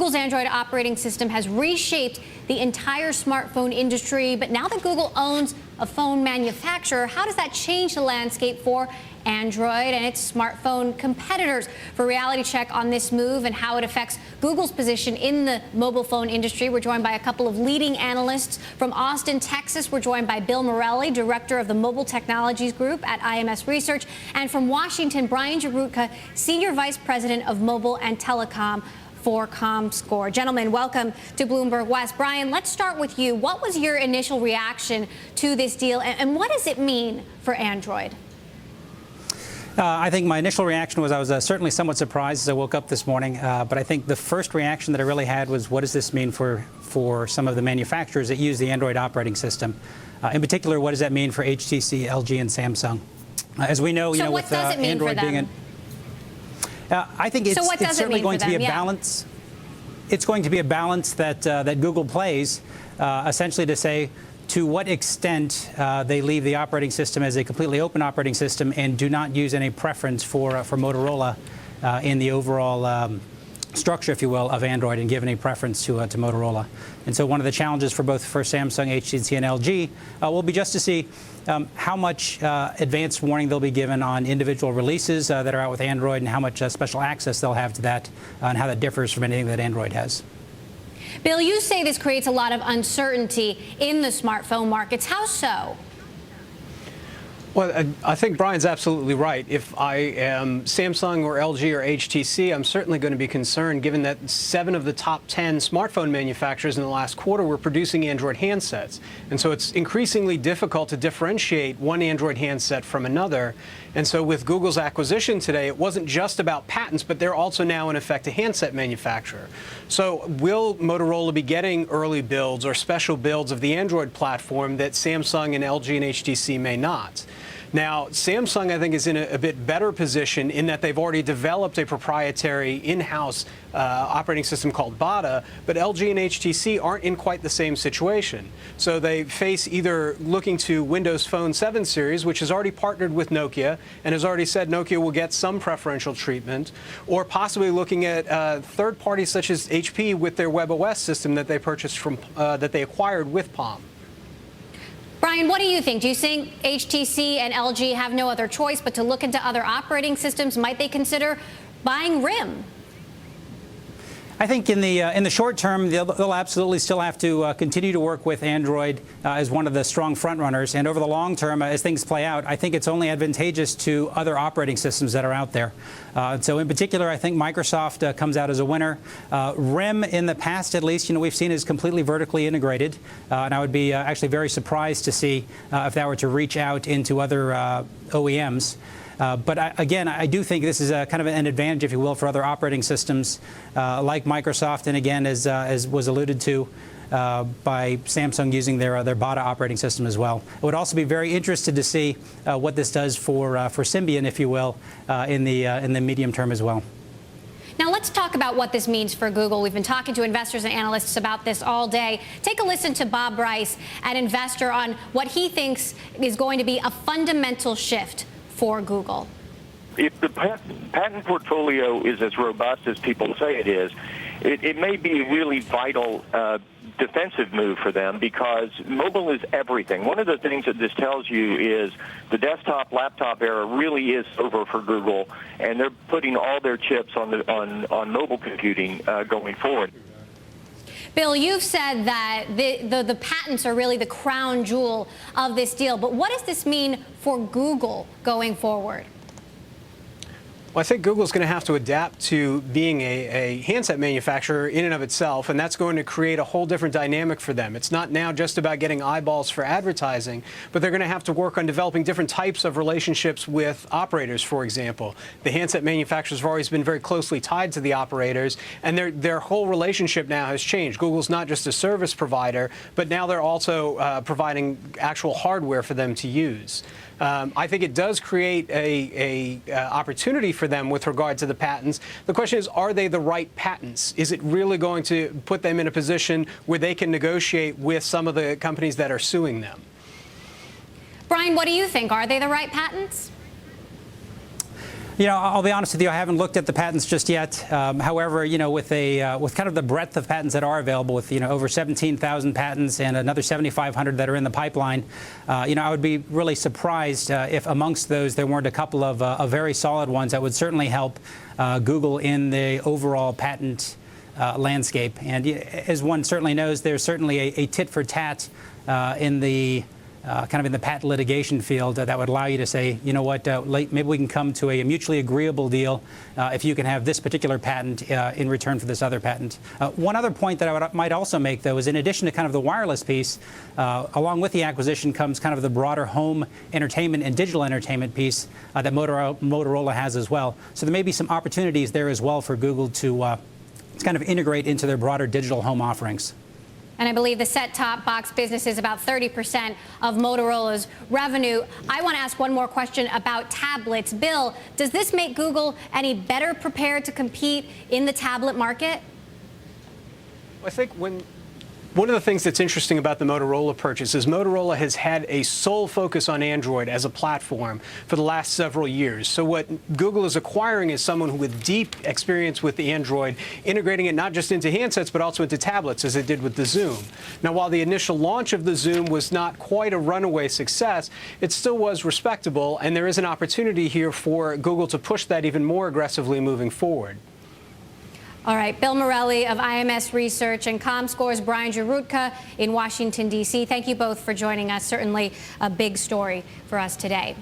Google's Android operating system has reshaped the entire smartphone industry. But now that Google owns a phone manufacturer, how does that change the landscape for Android and its smartphone competitors? For a reality check on this move and how it affects Google's position in the mobile phone industry, we're joined by a couple of leading analysts. From Austin, Texas, we're joined by Bill Morelli, director of the Mobile Technologies Group at IMS Research. And from Washington, Brian Jurutka, senior vice president of mobile and telecom for comScore. Gentlemen, welcome to Bloomberg West. Brian, let's start with you. What was your initial reaction to this deal, and what does it mean for Android? I think my initial reaction was I was certainly somewhat surprised as I woke up this morning. But I think the first reaction that I really had was, what does this mean for some of the manufacturers that use the Android operating system? In particular, what does that mean for HTC, LG, and Samsung? As we know, so what does it mean Android for them? I think it's certainly going to be a balance. It's going to be a balance that Google plays, essentially to say, to what extent they leave the operating system as a completely open operating system and do not use any preference for Motorola in the overall structure, if you will, of Android, and give any preference to Motorola. And so one of the challenges for Samsung, HTC, and LG will be just to see how much advanced warning they'll be given on individual releases that are out with Android, and how much special access they'll have to that, and how that differs from anything that Android has. Bill, you say this creates a lot of uncertainty in the smartphone markets. How so? Well, I think Brian's absolutely right. If I am Samsung or LG or HTC, I'm certainly going to be concerned, given that 7 of the top 10 smartphone manufacturers in the last quarter were producing Android handsets. And so it's increasingly difficult to differentiate one Android handset from another. And so with Google's acquisition today, it wasn't just about patents, but they're also now, in effect, a handset manufacturer. So will Motorola be getting early builds or special builds of the Android platform that Samsung and LG and HTC may not? Now, Samsung, I think, is in a bit better position in that they've already developed a proprietary in-house operating system called Bada, but LG and HTC aren't in quite the same situation. So they face either looking to Windows Phone 7 series, which has already partnered with Nokia and has already said Nokia will get some preferential treatment, or possibly looking at third parties such as HP with their WebOS system that they purchased from that they acquired with Palm. Brian, what do you think? Do you think HTC and LG have no other choice but to look into other operating systems? Might they consider buying RIM? I think in the short term, they'll absolutely still have to continue to work with Android as one of the strong front runners. And over the long term, as things play out, I think it's only advantageous to other operating systems that are out there. So in particular, I think Microsoft comes out as a winner. RIM, in the past at least, we've seen is completely vertically integrated. And I would be actually very surprised to see if that were to reach out into other OEMs. But again, I do think this is kind of an advantage, if you will, for other operating systems like Microsoft, and again, as was alluded to by Samsung using their Bada operating system as well. I would also be very interested to see what this does for Symbian, if you will, in the medium term as well. Now let's talk about what this means for Google. We've been talking to investors and analysts about this all day. Take a listen to Bob Bryce, an investor, on what he thinks is going to be a fundamental shift for Google. If the patent portfolio is as robust as people say it is, it may be a really vital defensive move for them, because mobile is everything. One of the things that this tells you is the desktop, laptop era really is over for Google, and they're putting all their chips on mobile computing going forward. Bill, you've said that the patents are really the crown jewel of this deal, but what does this mean for Google going forward? Well, I think Google's going to have to adapt to being a handset manufacturer in and of itself, and that's going to create a whole different dynamic for them. It's not now just about getting eyeballs for advertising, but they're going to have to work on developing different types of relationships with operators, for example. The handset manufacturers have always been very closely tied to the operators, and their whole relationship now has changed. Google's not just a service provider, but now they're also providing actual hardware for them to use. I think it does create a opportunity for them with regard to the patents. The question is, are they the right patents? Is it really going to put them in a position where they can negotiate with some of the companies that are suing them? Brian, what do you think? Are they the right patents? I'll be honest with you, I haven't looked at the patents just yet. However, with kind of the breadth of patents that are available, with over 17,000 patents and another 7,500 that are in the pipeline, I would be really surprised if amongst those there weren't a couple of very solid ones that would certainly help Google in the overall patent landscape. And as one certainly knows, there's certainly a tit for tat in the kind of in the patent litigation field that would allow you to say, you know what, maybe we can come to a mutually agreeable deal if you can have this particular patent in return for this other patent. One other point that I might also make, though, is in addition to kind of the wireless piece, along with the acquisition comes kind of the broader home entertainment and digital entertainment piece that Motorola has as well. So there may be some opportunities there as well for Google to kind of integrate into their broader digital home offerings. And I believe the set-top box business is about 30% of Motorola's revenue. I want to ask one more question about tablets. Bill, does this make Google any better prepared to compete in the tablet market? I think one of the things that's interesting about the Motorola purchase is Motorola has had a sole focus on Android as a platform for the last several years. So what Google is acquiring is someone with deep experience with Android, integrating it not just into handsets but also into tablets, as it did with the Zoom. Now, while the initial launch of the Zoom was not quite a runaway success, it still was respectable, and there is an opportunity here for Google to push that even more aggressively moving forward. All right, Bill Morelli of IMS Research and comScore's Brian Jurutka in Washington, D.C. Thank you both for joining us. Certainly a big story for us today.